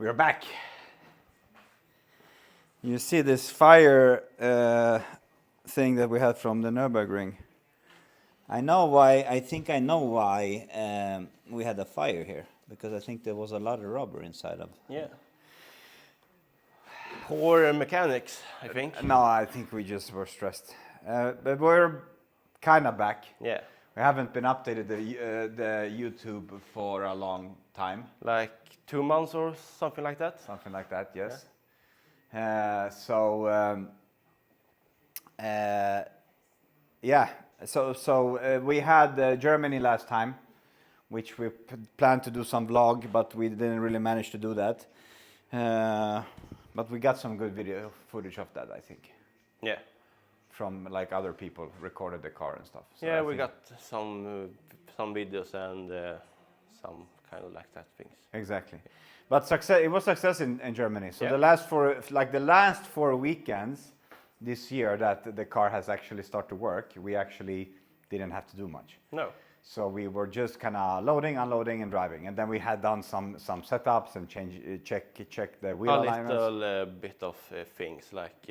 We're back. You see this fire thing that we had from the Nürburgring. I know why. I think I know why we had a fire here, because I think there was a lot of rubber inside of. Yeah. Poor mechanics, I think. No, I think we just were stressed. But we're kind of back. Yeah. We haven't been updated the YouTube for a long time. Like 2 months or something like that? Something like that, yes. Yeah. So we had Germany last time, which we planned to do some vlog, but we didn't really manage to do that. But we got some good video footage of that, I think. Yeah. From like other people recorded the car and stuff. So yeah, we got some videos and some kind of like that things. Exactly. But success, it was success in Germany. So Yeah. the last four weekends this year that the car has actually started to work, we actually didn't have to do much. No. So we were just kind of loading, unloading, and driving, and then we had done some setups and check the wheel alignments. A little bit of things like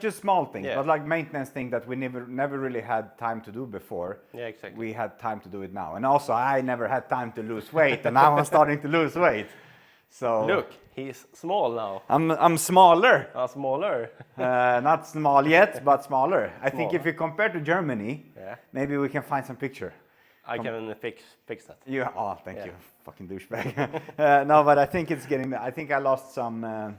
just small things, yeah. but like maintenance things that we never really had time to do before. Yeah, exactly. We had time to do it now, and also I never had time to lose weight, and now I'm starting to lose weight. So look, he's small now. I'm smaller. Smaller. Not small yet, but smaller. I think if you compare to Germany, yeah. maybe we can find some picture. I can fix that. Yeah. Oh, thank Yeah. you, fucking douchebag. No, but I think it's getting. I think I lost some.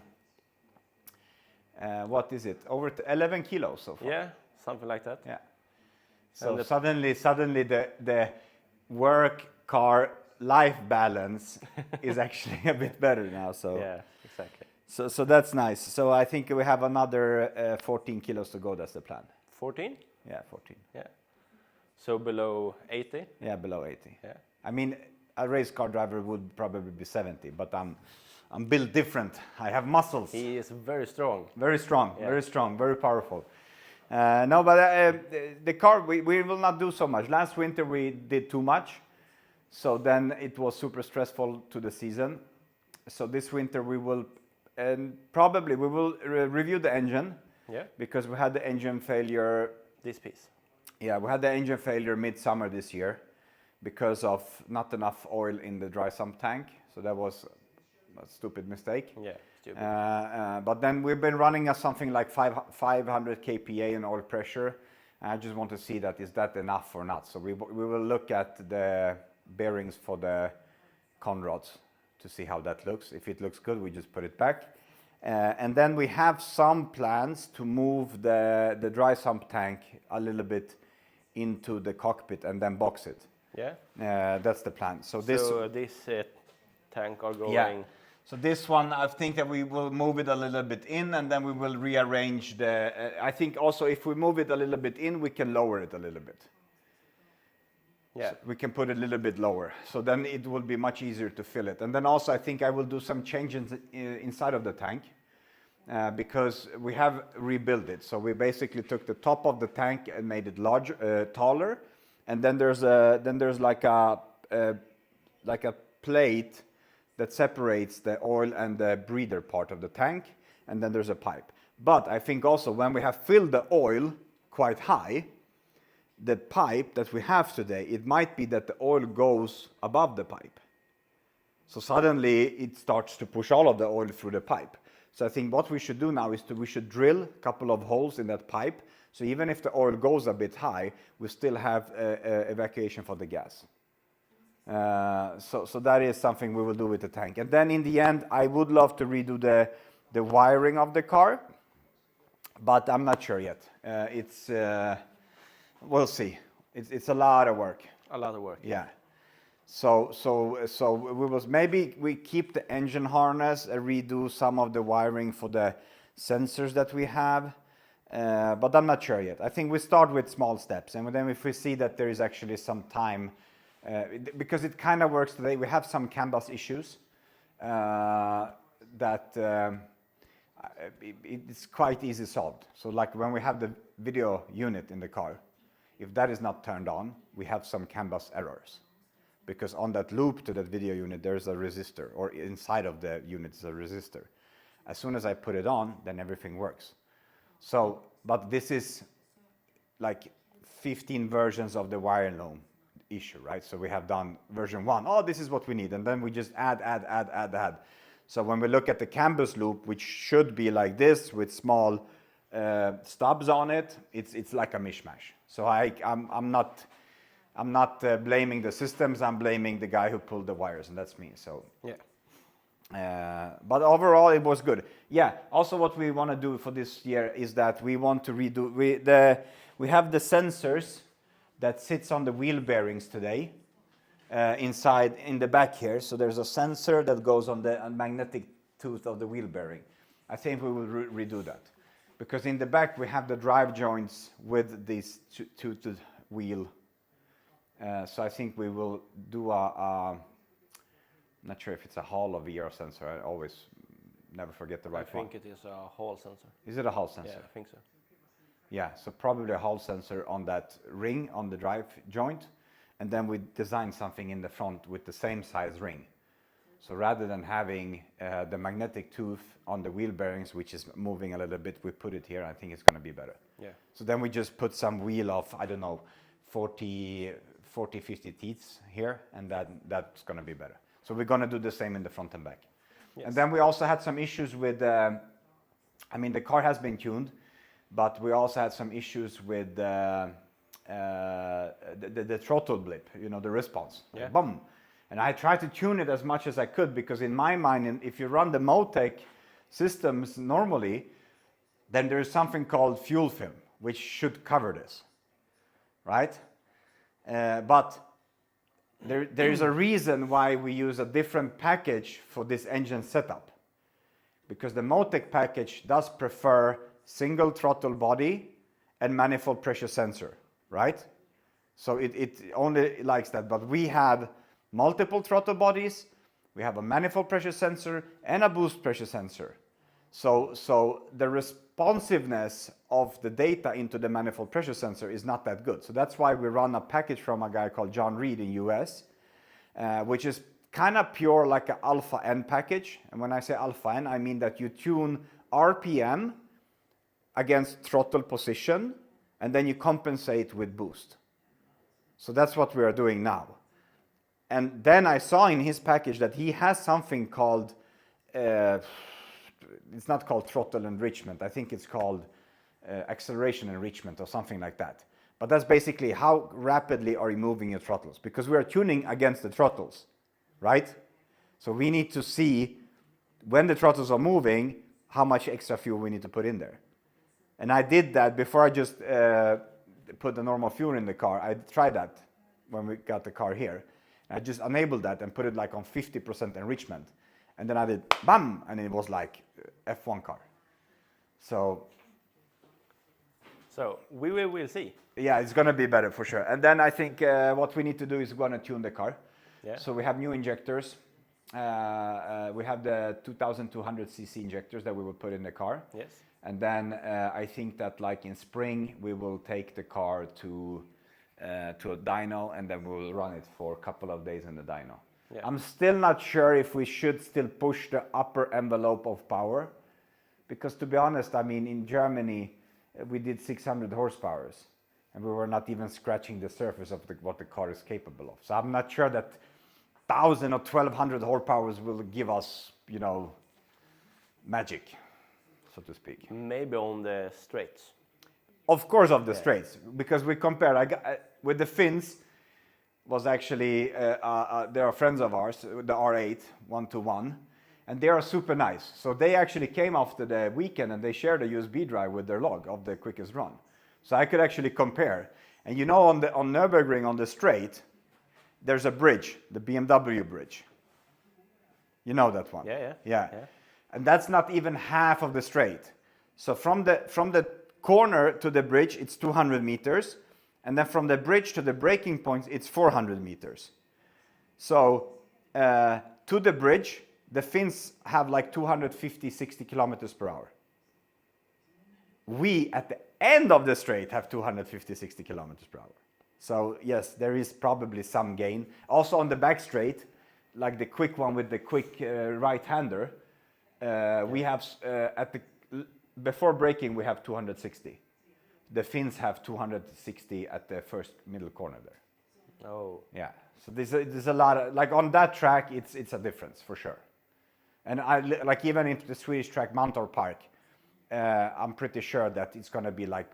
What is it? Over 11 kilos so far. Yeah, something like that. Yeah. So suddenly the work car life balance is actually a bit better now. So yeah, exactly. So that's nice. So I think we have another 14 kilos to go. That's the plan. 14? Yeah, 14. Yeah. So below 80? Yeah, below 80. Yeah. I mean, a race car driver would probably be 70, but I'm built different. I have muscles. He is very strong. Very strong, Yeah. very strong, very powerful. No, but the car, we will not do so much. Last winter we did too much, so then it was super stressful to the season. So this winter we will, probably we will review the engine. Yeah. Because we had the engine failure. This piece. Yeah, we had the engine failure midsummer this year because of not enough oil in the dry sump tank. So that was a stupid mistake. Yeah, stupid. But then we've been running something like 500 kPa in oil pressure. I just want to see that is that enough or not. So we will look at the bearings for the conrods to see how that looks. If it looks good, we just put it back. And then we have some plans to move the dry sump tank a little bit into the cockpit and then box it. Yeah. That's the plan. So this tank are going. Yeah. So this one, I think that we will move it a little bit in, and then we will rearrange the. I think also if we move it a little bit in, we can lower it a little bit. Yeah. So we can put it a little bit lower. So then it will be much easier to fill it. And then also I think I will do some changes inside of the tank because we have rebuilt it. So we basically took the top of the tank and made it taller, and then there's like a plate that separates the oil and the breather part of the tank, and then there's a pipe. But I think also when we have filled the oil quite high, the pipe that we have today, it might be that the oil goes above the pipe. So suddenly it starts to push all of the oil through the pipe. So I think what we should do now is we should drill a couple of holes in that pipe. So even if the oil goes a bit high, we still have evacuation for the gas. So that is something we will do with the tank. And then in the end, I would love to redo the wiring of the car, but I'm not sure yet. We'll see. It's a lot of work. A lot of work. Yeah. So maybe we keep the engine harness and redo some of the wiring for the sensors that we have. But I'm not sure yet. I think we start with small steps, and then if we see that there is actually some time, because it kind of works today. We have some CAN bus issues that it's quite easy solved. So like when we have the video unit in the car, if that is not turned on, we have some CAN bus errors. because on that loop to that video unit there's a resistor, or inside of the unit is a resistor. As soon as I put it on, then everything works. So, but this is like 15 versions of the wire loom issue, right? So we have done version 1, oh, this is what we need, and then we just add. So when we look at the canvas loop, which should be like this with small stubs on it, it's like a mishmash. So I'm not blaming the systems, I'm blaming the guy who pulled the wires, and that's me. So yeah. But overall, it was good. Yeah. Also, what we want to do for this year is that we want to redo. We have the sensors that sits on the wheel bearings today, inside in the back here. So there's a sensor that goes on the magnetic tooth of the wheel bearing. I think we will redo that, because in the back we have the drive joints with this toothed wheel. So I think we will do I'm not sure if it's a Hall or VR sensor. I always never forget the right one. I think it is a Hall sensor. Is it a Hall sensor? Yeah, I think so. Yeah, so probably a Hall sensor on that ring on the drive joint, and then we design something in the front with the same size ring. So rather than having the magnetic tooth on the wheel bearings, which is moving a little bit, we put it here. I think it's going to be better. Yeah. So then we just put some wheel of, I don't know, 40, 50 teeth here, and that's going to be better. So we're going to do the same in the front and back. Yes. And then we also had some issues with, the car has been tuned, but we also had some issues with the throttle blip, the response. Yeah. Boom. And I tried to tune it as much as I could, because in my mind, if you run the Motec systems normally, then there's something called fuel film, which should cover this, right? But there is a reason why we use a different package for this engine setup, because the Motec package does prefer single throttle body and manifold pressure sensor, right? So it only likes that, but we have multiple throttle bodies, we have a manifold pressure sensor and a boost pressure sensor. So the responsiveness of the data into the manifold pressure sensor is not that good. So that's why we run a package from a guy called John Reed in US, which is kind of pure like an alpha N package. And when I say alpha N, I mean that you tune RPM against throttle position, and then you compensate with boost. So that's what we are doing now. And then I saw in his package that he has something called, it's not called throttle enrichment. I think it's called acceleration enrichment or something like that. But that's basically how rapidly are you moving your throttles, because we are tuning against the throttles, right? So we need to see when the throttles are moving, how much extra fuel we need to put in there. And I did that before I just put the normal fuel in the car. I tried that when we got the car here. I just enabled that and put it like on 50% enrichment. And then I did bam, and it was like F1 car. So we will see. Yeah, it's going to be better for sure. And then I think what we need to do is going to tune the car. Yeah. So we have new injectors. We have the 2200cc injectors that we will put in the car. Yes. And then I think that like in spring, we will take the car to a dyno, and then we will run it for a couple of days in the dyno. Yeah. I'm still not sure if we should still push the upper envelope of power, because to be honest, I mean, in Germany, we did 600 horsepower, and we were not even scratching the surface of what the car is capable of. So I'm not sure that 1,000 or 1,200 horsepower will give us, magic, so to speak. Maybe on the straights. Of course, of the straights, because we compare with the Finns. Was actually they are friends of ours, the R8 121, and they are super nice. So they actually came after the weekend and they shared a USB drive with their log of the quickest run. So I could actually compare. And on Nürburgring on the straight, there's a bridge, the BMW bridge. You know that one? Yeah. And that's not even half of the straight. So from the corner to the bridge, it's 200 meters. And then from the bridge to the braking points, it's 400 meters. So to the bridge, the Finns have like 250, 60 kilometers per hour. We, at the end of the straight, have 250, 60 kilometers per hour. So yes, there is probably some gain. Also on the back straight, like the quick one with the quick right-hander, we have before braking we have 260. The Finns have 260 at the first middle corner there. Oh. Yeah. So there's a lot of, like on that track, it's a difference for sure. And like even in the Swedish track Mantorp Park, I'm pretty sure that it's going to be like,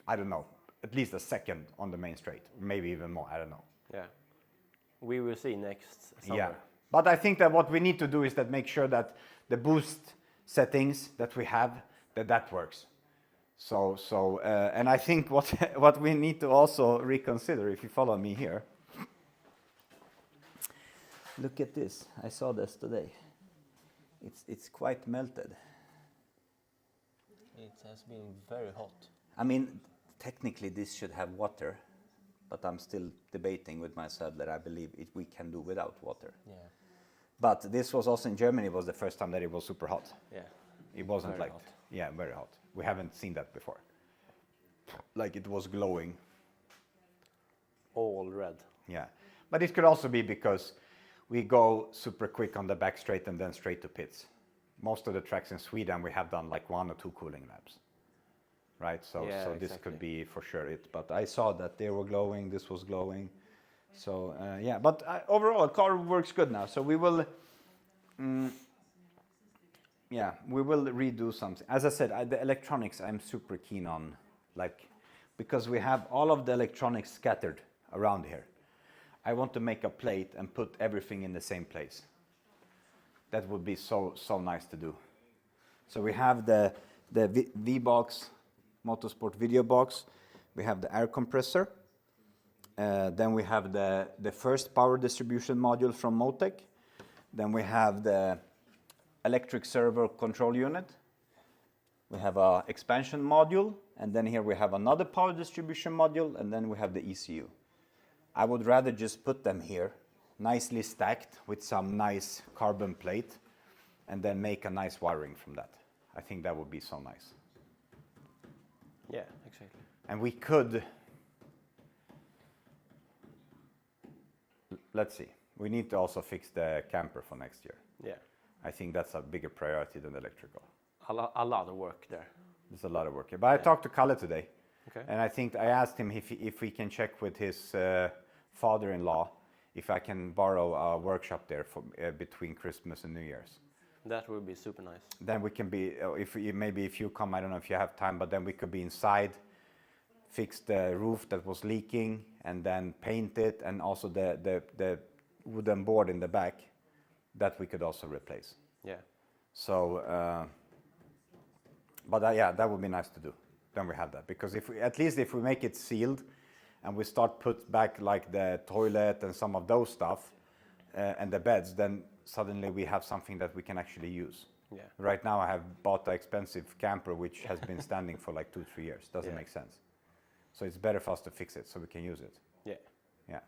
I don't know, at least a second on the main straight, maybe even more, I don't know. Yeah. We will see next summer. Yeah. But I think that what we need to do is that make sure that the boost settings that we have, that works. So and I think what we need to also reconsider, if you follow me here. Look at this. I saw this today. It's quite melted. It has been very hot. I mean, technically this should have water, but I'm still debating with myself that I believe we can do without water. Yeah. But this was also in Germany, it was the first time that it was super hot. Yeah. It wasn't Very like, hot. yeah, very hot. We haven't seen that before. Like it was glowing. All red. Yeah. But it could also be because we go super quick on the back straight and then straight to pits. Most of the tracks in Sweden, we have done like 1 or 2 cooling laps. Right? So, Yeah, so this exactly. could be for sure it. But I saw that they were glowing, this was glowing. So, yeah. But overall, car works good now. So we will... yeah, we will redo something. As I said, the electronics I'm super keen on, like, because we have all of the electronics scattered around here. I want to make a plate and put everything in the same place. That would be so nice to do. So we have the V-Box, Motorsport video box. We have the air compressor. Then we have the first power distribution module from Motec. Then we have the electric servo control unit. We have a expansion module, and then here we have another power distribution module, and then we have the ECU. I would rather just put them here, nicely stacked with some nice carbon plate, and then make a nice wiring from that. I think that would be so nice. Yeah, exactly. And we could, let's see, we need to also fix the camper for next year. Yeah. I think that's a bigger priority than electrical. A lot of work there. There's a lot of work here. But I talked to Kalle today, Okay. and I think I asked him if we can check with his father-in-law if I can borrow a workshop there for between Christmas and New Year's. That would be super nice. Then we can be, maybe if you come, I don't know if you have time, but then we could be inside, fix the roof that was leaking, and then paint it, and also the wooden board in the back that we could also replace. Yeah. So, but yeah, that would be nice to do. Then we have that, because at least if we make it sealed, and we start put back like the toilet and some of those stuff, and the beds, then suddenly we have something that we can actually use. Yeah. Right now I have bought an expensive camper which has been standing for like 2-3 years. Doesn't make sense. So it's better for us to fix it so we can use it. Yeah. Yeah.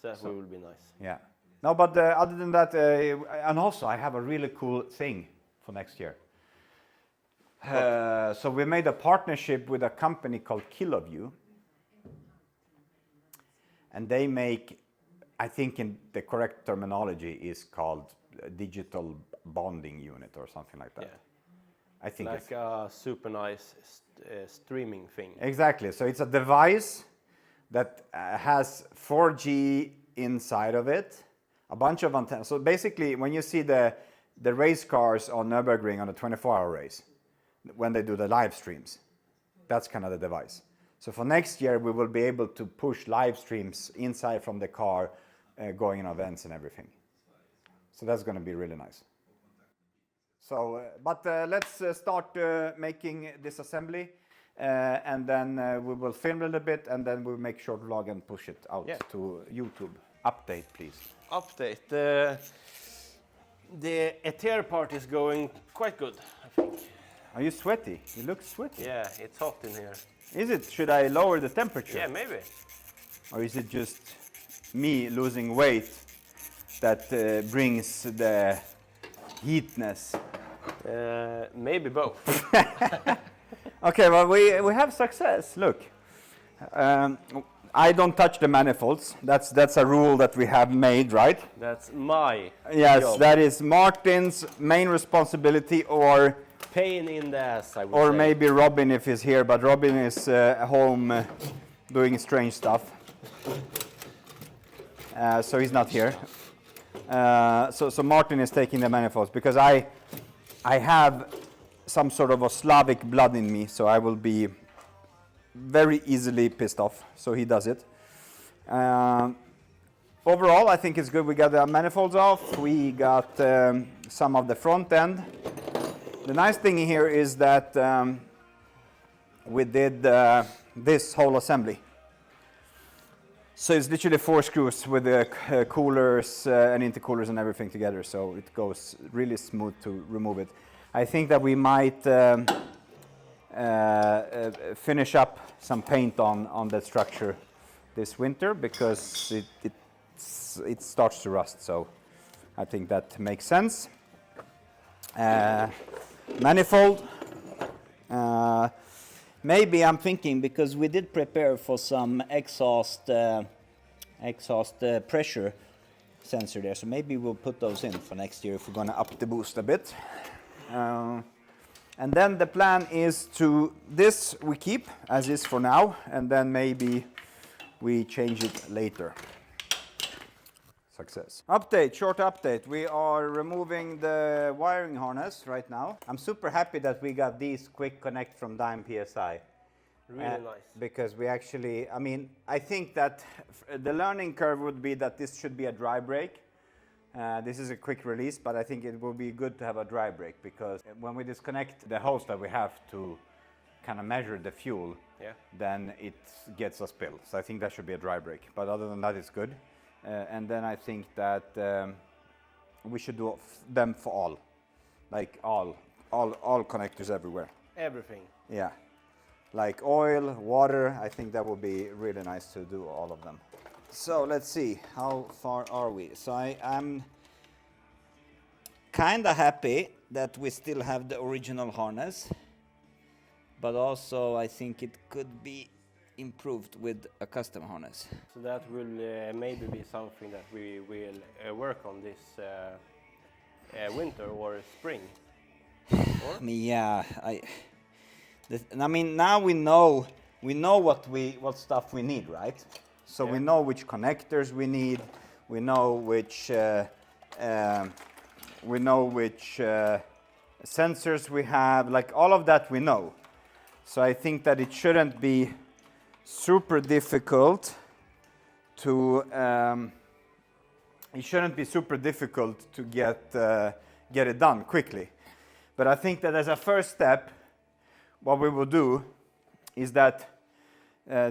So that will be nice. Yeah. No, but other than that, and also I have a really cool thing for next year. So we made a partnership with a company called KiloView. And they make, I think in the correct terminology is called a digital bonding unit or something like that. Yeah. I think Like it's a super nice streaming thing. exactly. So it's a device that has 4G inside of it, a bunch of antennas. So basically, when you see the race cars on Nürburgring on a 24-hour race, when they do the live streams, that's kind of the device. So for next year, we will be able to push live streams inside from the car, going in events and everything. So that's going to be really nice. So, but let's start making this assembly, and then we will film a little bit, and then we'll make short vlog and push it out to YouTube. Update, please. Update. The Ether part is going quite good, I think. Are you sweaty? You look sweaty. Yeah, it's hot in here. Is it? Should I lower the temperature? Yeah, maybe. Or is it just me losing weight that brings the heatness? Maybe both. Okay, well, we have success. Look, I don't touch the manifolds. That's a rule that we have made, right? That's my Yes, job. that is Martin's main responsibility, or Pain in the ass, I would or say. maybe Robin if he's here, but Robin is at home doing strange stuff. So he's not here. So Martin is taking the manifolds, because I have some sort of a Slavic blood in me, so I will be very easily pissed off. So he does it. Overall, I think it's good. We got the manifolds off. We got some of the front end. The nice thing here is that we did this whole assembly. So it's literally 4 screws with the coolers and intercoolers and everything together. So it goes really smooth to remove it. I think that we might finish up some paint on that structure this winter, because it starts to rust. So I think that makes sense. Manifold. Maybe I'm thinking, because we did prepare for some exhaust pressure sensor there, so maybe we'll put those in for next year if we're going to up the boost a bit. And then the plan is to, this we keep as is for now, and then maybe we change it later. Success. Update, short update. We are removing the wiring harness right now. I'm super happy that we got these quick connect from Dime PSI. Really nice. Because we actually, I mean, I think that the learning curve would be that this should be a dry brake. This is a quick release, but I think it will be good to have a dry brake, because when we disconnect the hose that we have to kind of measure the fuel, then it gets a spill. So I think that should be a dry brake. But other than that, it's good. And then I think that we should do them for all, like all connectors everywhere. Everything. Yeah, like oil, water. I think that would be really nice to do all of them. So let's see, how far are we? So I'm kind of happy that we still have the original harness, but also I think it could be improved with a custom harness. So that will maybe be something that we will work on this winter or spring. Or? I mean, yeah, I mean, now we know what stuff we need, right? So we know which connectors we need. We know which sensors we have. Like all of that we know. So I think that it shouldn't be super difficult to get it done quickly. But I think that as a first step, what we will do is that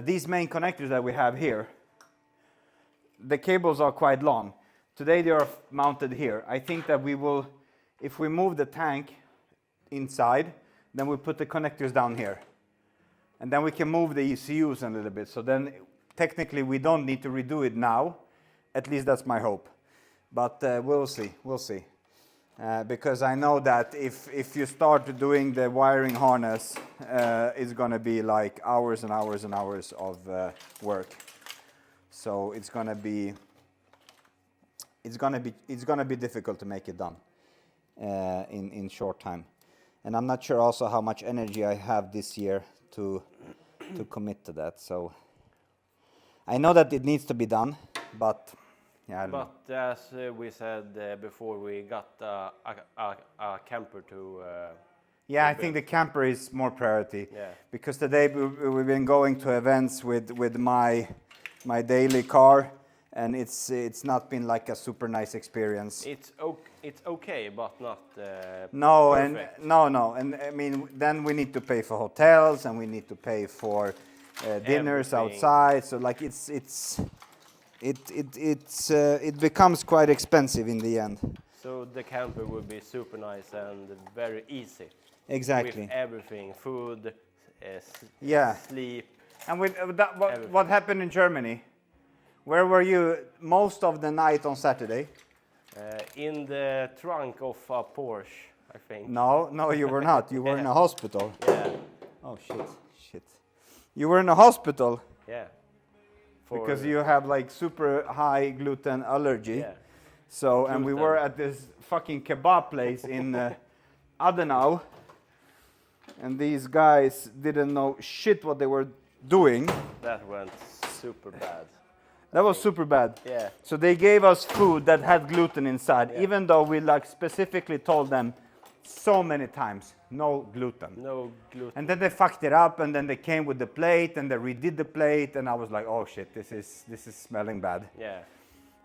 these main connectors that we have here, the cables are quite long. Today they are mounted here. I think that we will, if we move the tank inside, then we put the connectors down here. And then we can move the ECUs a little bit. So then technically we don't need to redo it now. At least that's my hope. But we'll see. Because I know that if you start doing the wiring harness, it's going to be like hours and hours and hours of work. So it's going to be difficult to make it done in short time. And I'm not sure also how much energy I have this year to commit to that. So I know that it needs to be done, but yeah, I don't know. But as we said before, we got a camper to. Yeah, I think the camper is more priority. Yeah. Because today we've been going to events with my daily car, and it's not been like a super nice experience. It's okay, but not no, perfect. and no, and I mean then we need to pay for hotels and we need to pay for dinners Everything. outside. So like it becomes quite expensive in the end. So the camper would be super nice and very easy. Exactly. With everything, food, sleep. And with what happened in Germany? Where were you most of the night on Saturday? In the trunk of a Porsche, I think. No, you were not. You were in a hospital. Yeah. Oh shit. You were in a hospital. Yeah. because you have like super high gluten allergy. Yeah. So, and we Gluten. were at this fucking kebab place in Adenau, and these guys didn't know shit what they were doing. That went super bad. That was super bad. Yeah. So they gave us food that had gluten inside, Yeah. even though we like specifically told them so many times, no gluten. No gluten. And then they fucked it up, and then they came with the plate, and they redid the plate, and I was like, oh shit, this is smelling bad. Yeah.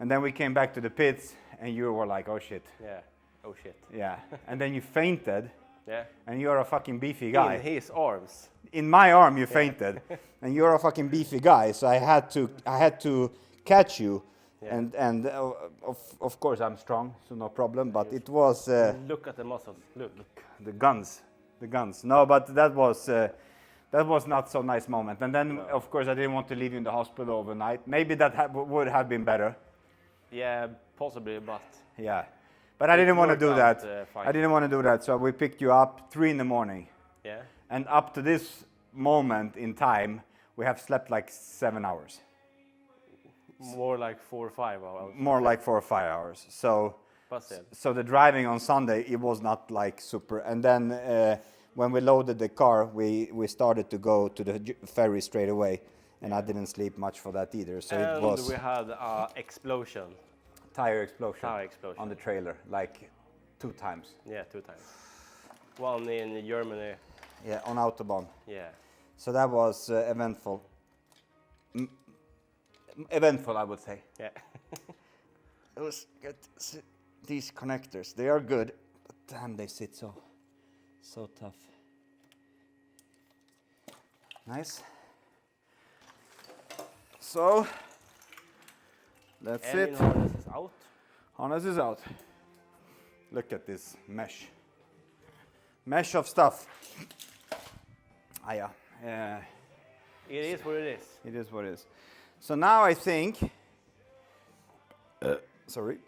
And then we came back to the pits, and you were like, oh shit. Yeah. Oh shit. Yeah. And then you fainted, Yeah. and you're a fucking beefy guy. In his arms. In my arm you fainted, and you're a fucking beefy guy, so I had to catch you. Yeah. And of course I'm strong, so no problem, but it was Look at the muscles. Look. the guns. No, but that was not so nice moment. And then of course I didn't want to leave you in the hospital overnight. Maybe that would have been better. Yeah, possibly, but Yeah, but I didn't want to do worked that. out, fine. I didn't want to do that, so we picked you up 3 in the morning. yeah. And up to this moment in time, we have slept like 7 hours. More like 4 or 5 hours. More like 4 or 5 hours. But still. So the driving on Sunday, it was not like super. And then when we loaded the car, we started to go to the ferry straight away. And I didn't sleep much for that either. So And it was we had an explosion. tire explosion Tire explosion. on the trailer, like 2 times. Yeah, 2 times. One in Germany. Yeah, on Autobahn. Yeah. So that was eventful. Eventful, I would say. Yeah. It was good. These connectors, they are good, but damn, they sit so tough. Nice. So that's Engine it. harness is out. Harness is out. Look at this mesh of stuff. Ah, yeah. It is what it is. It is what it is. So now I think, sorry.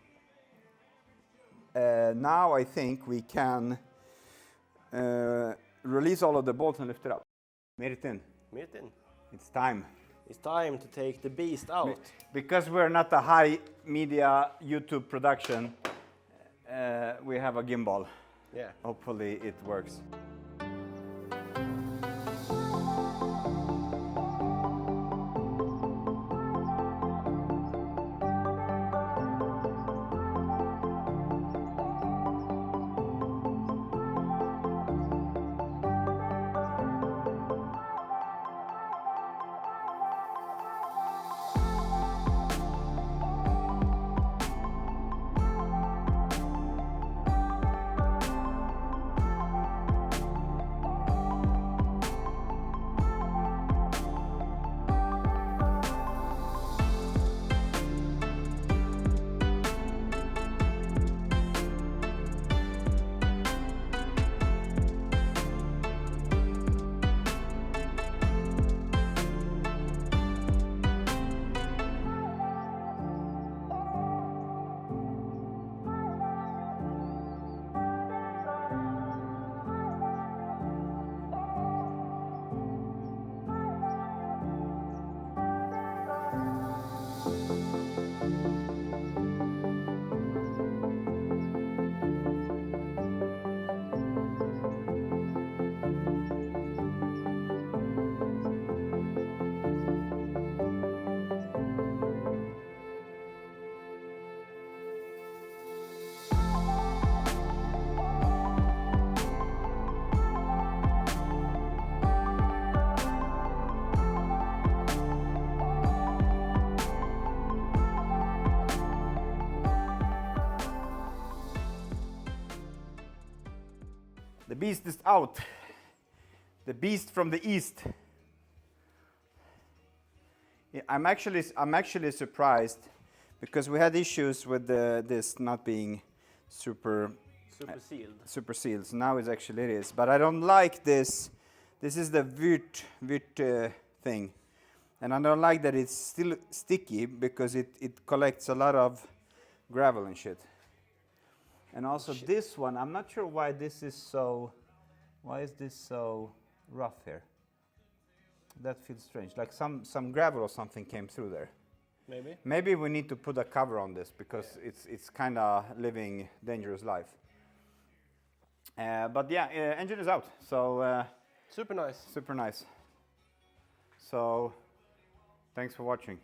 Now I think we can release all of the bolts and lift it up. Mirtin, Martin, it's time. it's time to take the beast out. Because we're not a high media YouTube production, we have a gimbal. Yeah. Hopefully it works. The beast is out. The beast from the east. Yeah, I'm actually surprised because we had issues with this not being super Super sealed. So now it is. But I don't like this. This is the Wirt thing. And I don't like that it's still sticky because it collects a lot of gravel and shit. And also this one, I'm not sure why this is so rough here. That feels strange. Like some gravel or something came through there. Maybe. Maybe we need to put a cover on this because it's kind of living dangerous life. But yeah, engine is out. So Super nice. super nice. So thanks for watching.